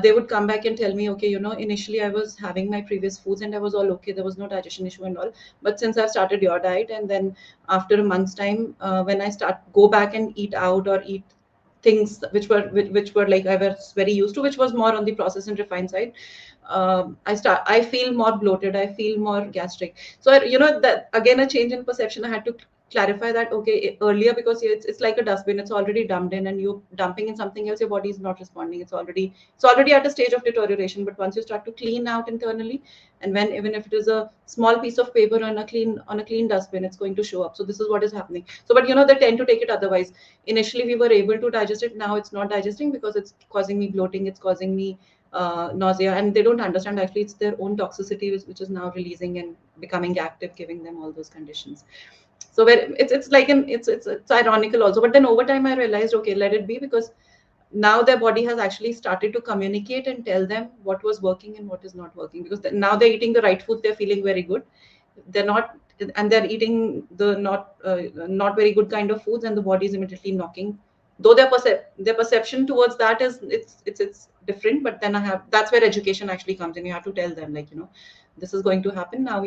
they would come back and tell me, okay, initially I was having my previous foods and I was all okay, there was no digestion issue and all. But since I've started your diet, and then after a month's time, when I start go back and eat out or eat things which were like I was very used to, which was more on the processed and refined side, I feel more bloated, I feel more gastric. So that again, a change in perception. I had to clarify that, okay, earlier, because it's like a dustbin, it's already dumped in, and you dumping in something else, your body is not responding, it's already at a stage of deterioration. But once you start to clean out internally, and when even if it is a small piece of paper on a clean dustbin, it's going to show up. So this is what is happening. So but they tend to take it otherwise. Initially we were able to digest it, now it's not digesting because it's causing me bloating, it's causing me nausea, and they don't understand actually it's their own toxicity which is now releasing and becoming active, giving them all those conditions. So where it's like it's ironical also. But then over time I realized, okay, let it be, because now their body has actually started to communicate and tell them what was working and what is not working, because now they're eating the right food, they're feeling very good. They're not, and they're eating the not very good kind of foods, and the body is immediately knocking. Though their perception towards that is it's different, but then that's where education actually comes in. You have to tell them, like, this is going to happen now.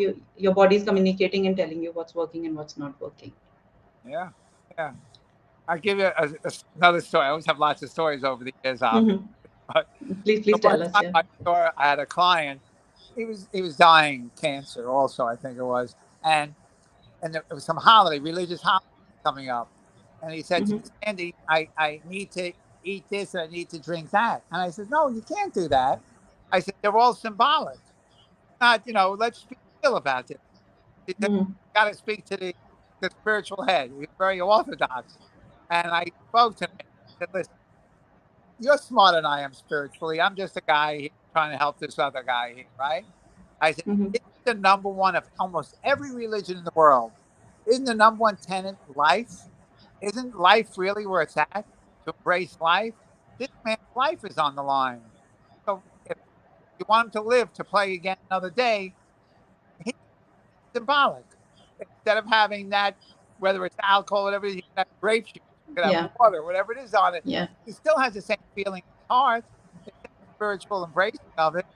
Your body is communicating and telling you what's working and what's not working. Yeah, yeah. I'll give you another story. I always have lots of stories over the years, obviously. Hmm. But Please the one tell us. time Yeah. I had a client. He was dying cancer, also, I think it was, and there was some holiday, religious holiday coming up, and he said to me, Hmm. Sandy, I need to eat this and I need to drink that, and I said, no, you can't do that. I said they're all symbolic. Not, let's be real about this. He said, Hmm. got to speak to the spiritual head. He's very orthodox. And I spoke to him. I said, listen, you're smarter than I am spiritually. I'm just a guy here trying to help this other guy here, right? I said, Hmm. it's the number one of almost every religion in the world. Isn't the number one tenet life? Isn't life really where it's at? To embrace life? This man's life is on the line. So if you want him to live to play again another day, he's symbolic. Instead of having that, whether it's alcohol, whatever it is, you can have grape juice, you can have Yeah. water, whatever it is on it. Yeah. He still has the same feeling in his heart, the same spiritual embracing of it,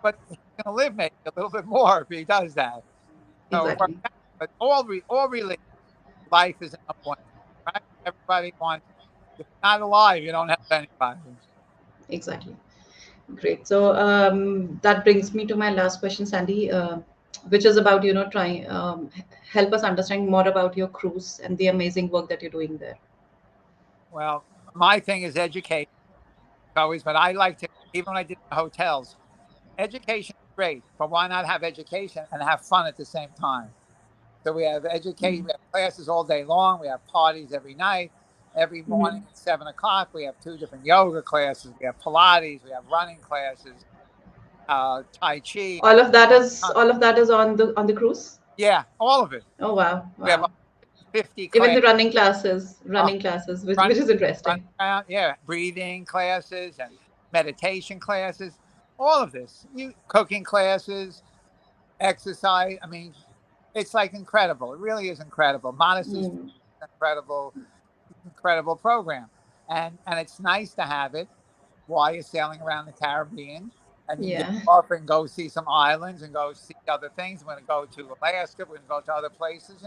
but he's going to live maybe a little bit more if he does that. So it works Exactly. out. But all religion, life is the number one, right? Everybody wants. If you're not alive, you don't have anybody. Exactly. Great. So that brings me to my last question, Sandy, which is about, trying help us understand more about your cruise and the amazing work that you're doing there. Well, my thing is education always, but I like to, even when I did the hotels, education is great, but why not have education and have fun at the same time? So we have education, Mm-hmm. we have classes all day long, we have parties every night. Every morning Mm-hmm. at 7 o'clock, we have two different yoga classes. We have Pilates, we have running classes, Tai Chi. All of that is on the cruise. Yeah, all of it. Oh wow, We have wow. 50 Even classes. the Uh, running classes, which is run interesting. around, yeah, breathing classes and meditation classes, all of this. You cooking classes, exercise. I mean, it's like incredible. It really is incredible. Monastery's Mm. incredible, incredible program, and it's nice to have it while you're sailing around the Caribbean. And you can get Yeah, off and go see some islands and go see other things. We're going to go to Alaska. We're going to go to other places.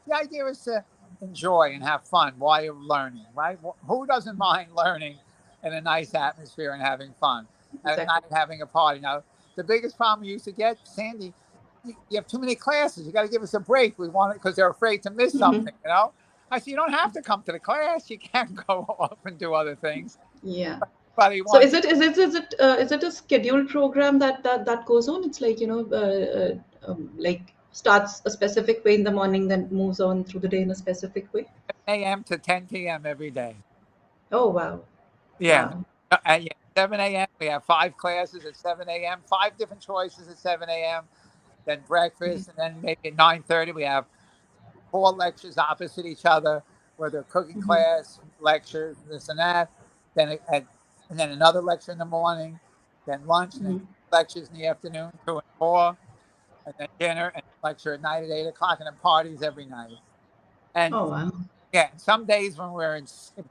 The idea is to enjoy and have fun while you're learning, right? Who doesn't mind learning in a nice atmosphere and having fun? And at exactly. night having a party. Now, the biggest problem we used to get, Sandy, you have too many classes. You got to give us a break. We want it because they're afraid to miss Hmm. something. I said, you don't have to come to the class. You can go off and do other things. Yeah. But he So wants is it a scheduled program that goes on? It's like, like starts a specific way in the morning, then moves on through the day in a specific way. 7 a.m. to 10 p.m. every day. Oh wow, Yeah. wow. Yeah, 7 a.m. We have 5 classes at 7 a.m., 5 different choices at 7 a.m., then breakfast, and then maybe at 9:30 we have 4 lectures opposite each other, where they're cooking Hmm. class, lectures, this and that. And then another lecture in the morning, then lunch, and then Hmm. lectures in the afternoon, 2 and 4, and then dinner and lecture at night at 8 o'clock, and then parties every night. And Oh wow. yeah, some days when we're in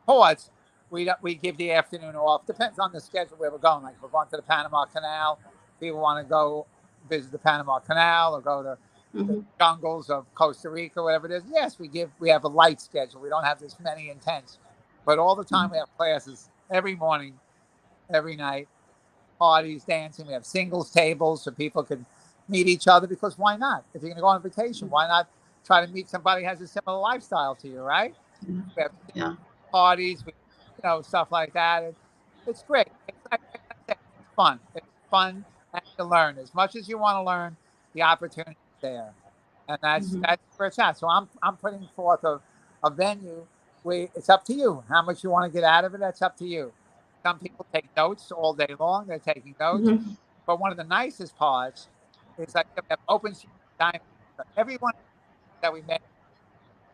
ports, we give the afternoon off. Depends on the schedule where we're going. Like if we're going to the Panama Canal, people want to go visit the Panama Canal or go to the Hmm. jungles of Costa Rica, whatever it is. Yes, we have a light schedule. We don't have this many intense, but all the time we have classes every morning, every night, parties, dancing. We have singles tables so people can meet each other because why not? If you're going to go on vacation, why not try to meet somebody who has a similar lifestyle to you, right? We have Yeah. parties, stuff like that. It's great. Like I said, it's fun. It's fun and to learn as much as you want to learn. The opportunity is there, and Hmm. that's where it's at. So I'm putting forth a venue where it's up to you how much you want to get out of it. That's up to you. Some people take notes all day long. They're taking notes, Hmm. but one of the nicest parts is like we have open seating dining. So everyone that we met,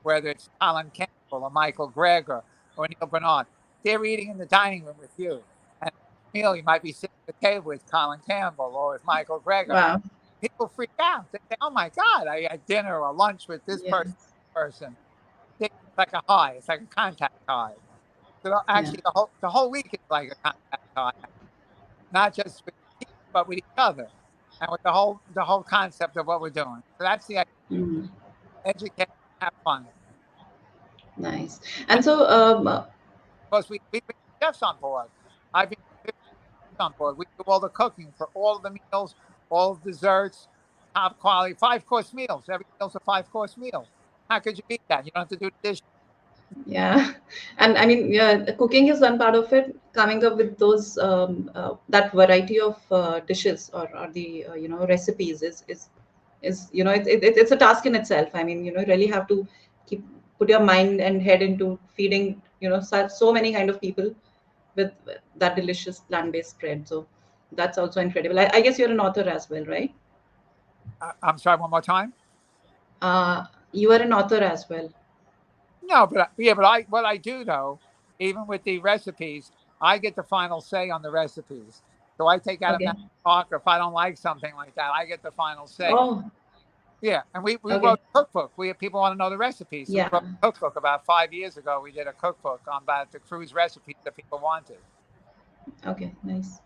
whether it's Colin Campbell or Michael Greger or Neal Barnard, they're eating in the dining room with you. And meal, you might be sitting at the table with Colin Campbell or with Michael Greger. Wow. People freak out. They say, "Oh my God, I had dinner or lunch with this Yeah. person." It's like a high. It's like a contact high. So Yeah. actually, the whole week is like a contact high. not just with the team, but with each other, and with the whole concept of what we're doing. So that's the idea. Mm, Educate, have fun. nice. And And so, of course, we bring chefs on board. I bring chefs on board. We do all the cooking for all the meals, all the desserts, top quality, 5 course meals. Every meal's a 5 course meal. How could you beat that? You don't have to do the dishes. yeah, and I mean, yeah, the cooking is one part of it. Coming up with those that variety of dishes or the recipes is it's a task in itself. I mean, you really have to keep put your mind and head into feeding so many kind of people with that delicious plant-based spread. So that's also incredible. I guess you're an author as well, right? I'm sorry, one more time. You are an author as well. No, but yeah, but what I do though, even with the recipes, I get the final say on the recipes. So I take out a Okay. map talk, or if I don't like something like that, I get the final say. Oh, Yeah, and we okay. wrote a cookbook. We have people want to know the recipes, so we Yeah. wrote a cookbook about 5 years ago. We did a cookbook on about the cruise recipes that people wanted. Okay. Nice.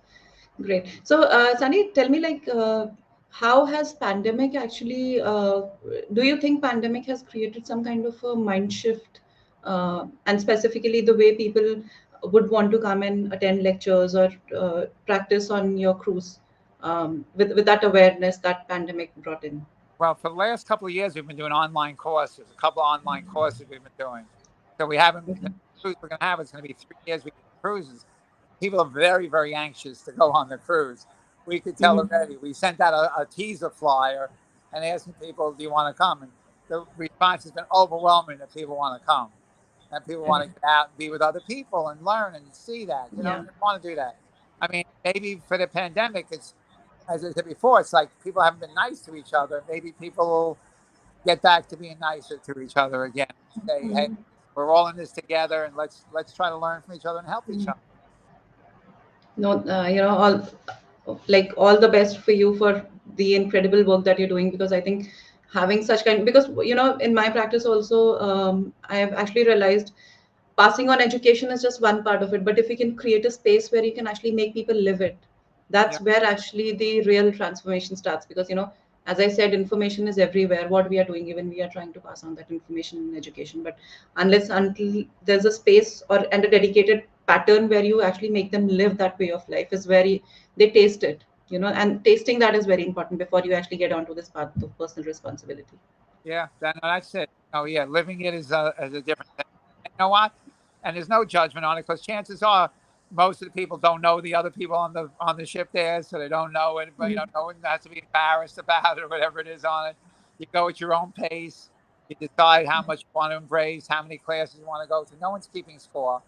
Great. So, Sunny, tell me, like, how has pandemic actually? Do you think pandemic has created some kind of a mind shift, and specifically the way people would want to come and attend lectures or practice on your cruise, with that awareness that pandemic brought in? Well, for the last couple of years, we've been doing online courses. A couple of online courses we've been doing. So we haven't. Okay. The cruise we're going to have is going to be 3 years. We do cruises. People are very, very anxious to go on the cruise. We could tell Mm-hmm. already. We sent out a teaser flyer and asking people, "Do you want to come?" And the response has been overwhelming that people want to come, and people want Okay. to get out and be with other people and learn and see that. Yeah. They want to do that. I mean, maybe for the pandemic, it's as I said before, it's like people haven't been nice to each other. Maybe people will get back to being nicer to each other again. Say, hey, Mm-hmm. we're all in this together, and let's try to learn from each other and help each other. No, all the best for you for the incredible work that you're doing, because I think having such kind, because in my practice also, I have actually realized passing on education is just one part of it, but if we can create a space where you can actually make people live it, Yeah, that's where actually the real transformation starts. Because as I said, information is everywhere. What we are doing, even we are trying to pass on that information in education, but until there's a space or and a dedicated pattern where you actually make them live that way of life, is where they taste it, and tasting that is very important before you actually get onto this path of personal responsibility. yeah, that's it. Oh yeah, living it is a different thing. And you know what? And there's no judgment on it because chances are most of the people don't know the other people on the ship there, so they don't know it. But Mhm. no one has to be embarrassed about it or whatever it is on it. You go at your own pace. You decide how much you want to embrace, how many classes you want to go to. No one's keeping score.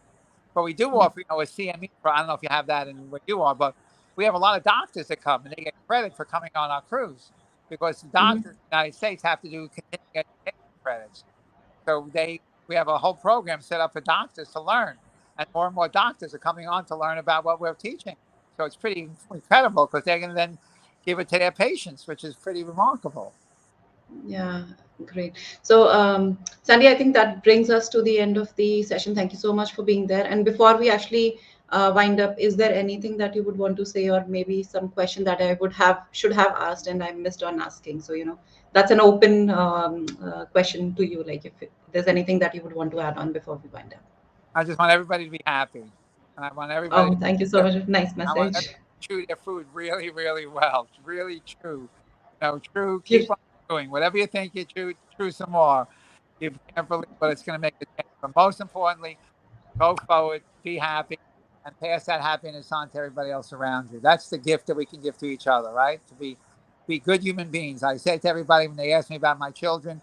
But we do Yeah. offer, a CME. I don't know if you have that in where you are, but we have a lot of doctors that come and they get credit for coming on our cruise because the Mhm. doctors in the United States have to do continuing education credits. So we have a whole program set up for doctors to learn, and more doctors are coming on to learn about what we're teaching. So it's pretty incredible because they're going to then give it to their patients, which is pretty remarkable. Yeah, great. So, Sandy, I think that brings us to the end of the session. Thank you so much for being there. And before we actually wind up, is there anything that you would want to say, or maybe some question that I should have asked and I missed on asking? So, that's an open question to you. Like, if there's anything that you would want to add on before we wind up. I just want everybody to be happy, and I want everybody Oh, thank you so to much. Nice I want them message. to chew their food really, really well. Really chew. True. Keep You- on doing whatever you think you chew some more. You can't believe what it's going to make a change. But most importantly, go forward, be happy, and pass that happiness on to everybody else around you. That's the gift that we can give to each other, right? To be good human beings. I say to everybody when they ask me about my children,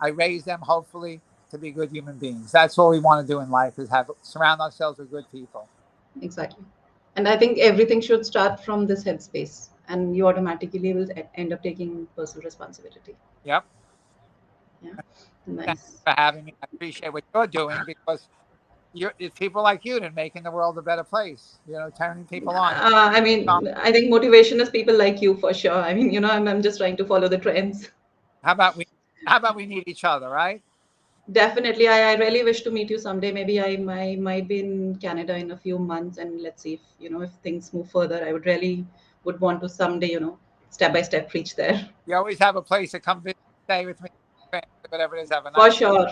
I raise them hopefully to be good human beings. That's all we want to do in life is surround ourselves with good people. exactly. And I think everything should start from this headspace, and you automatically will end up taking personal responsibility. Yep. Yeah, Thank you nice. for having me. I appreciate what you're doing because it's people like you that are making the world a better place. Turning people on. I mean, I think motivation is people like you for sure. I mean, I'm just trying to follow the trends. How about we? How about we need each other, right? Definitely. I really wish to meet you someday. Maybe I might be in Canada in a few months, and let's see if, if things move further. I would really would want to someday, step by step reach there. You always have a place to come visit, stay with me, whatever it is. Have a For nice day. sure.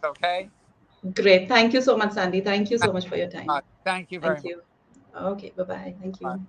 Okay. Great. Thank you so much, Sandy. Thank you so much for your time. Thank you very Thank much. you. Okay. Bye bye. Thank Bye. you.